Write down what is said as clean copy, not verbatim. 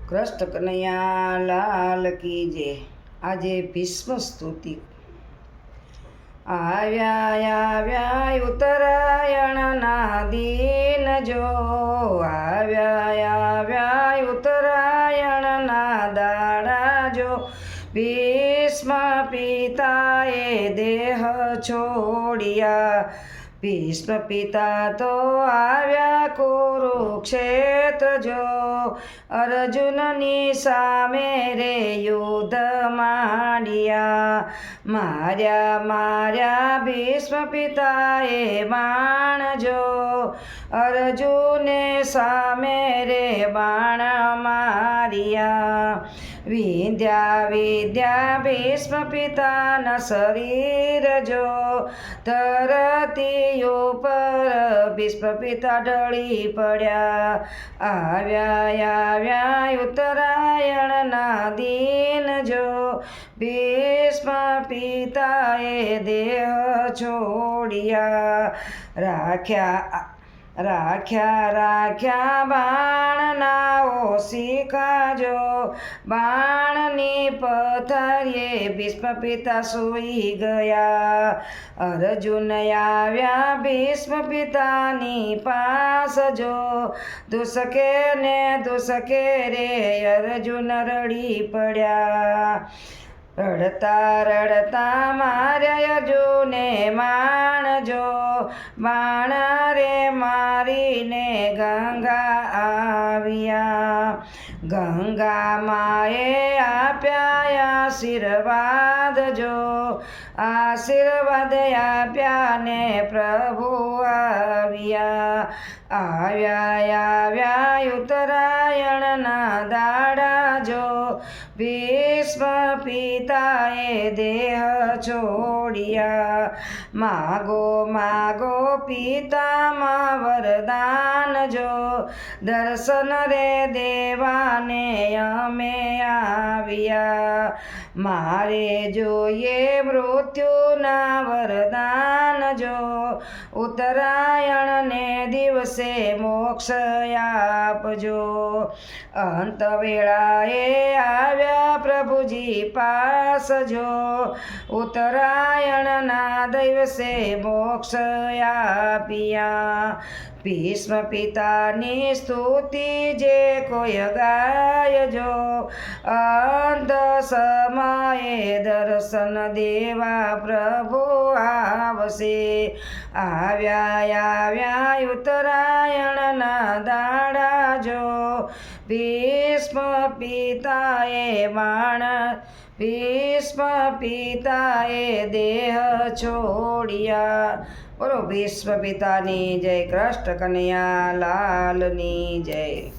કૃષ્ણ કનૈયા લાલ કી જય। આજે ભીષ્મ સ્તુતિ। આવ્યા ઉત્તરાયણના દિન જો, આવ્યા ઉત્તરાયણના દાડા જો, ભીષ્મ પિતાએ દેહ છોડ્યા। ભીષ્મ પિતા તો આવ્યા કુરુક્ષેત્ર જો, અર્જુનની સામે રે યુદ્ધ માંડ્યા। માર્યા ભીષ્મ પિતાએ બાણ જો, અર્જુને સામે રે બાણ માર્યા। વિદ્યા ભીષ્મ પિતાના શરીર જો, ધરતી ઉપર ભીષ્મ પિતા ઢળી પડ્યા। આવ્યા ઉત્તરાયણના દિન જો, ભીષ્મ પિતાએ દેહ છોડ્યા। રાખ્યા બાણના ઓશિકા જો, બાણની પથારીએ ભીષ્મ પિતા સૂઈ ગયા। અર્જુન આવ્યા ભીષ્મ પિતાની પાસ જો, દુસકે રે અર્જુન રડી પડ્યા। રડતા માર્યા અર્જુને બાણ જો, બાણ રે મારીને ગંગા આવ્યા। ગંગા માએ આપ્યા આશીર્વાદ જો, આશીર્વાદ આપ્યા ને પ્રભુ આવ્યા। ઉત્તરાયણના દાડા જો, ભીષ્મ પિતાએ દેહ છોડ્યા। માગો પિતામાં વરદાન જો, દર્શન રે દેવાને અમે આવ્યા। મારે જોઈએ મૃત્યુના વરદાન જો, ઉત્તરાયણને દિવસે મોક્ષ આપજો। અંત વેળાએ આવ્યા પ્રભુજી પાસ જો, ઉત્તરાયણના દિવસે મોક્ષ આપ્યા। ભીષ્મ પિતાની સ્તુતિ જે કોઈ ગાય જો, અંત સમયે દર્શન દેવા પ્રભુ આવશે। આવ્યા ઉત્તરાયણના દાડા જો, ભીષ્મ પિતાએ દેહ છોડ્યા। બોલો ભીષ્મ પિતાની જય। કૃષ્ણ કનૈયા લાલની જય।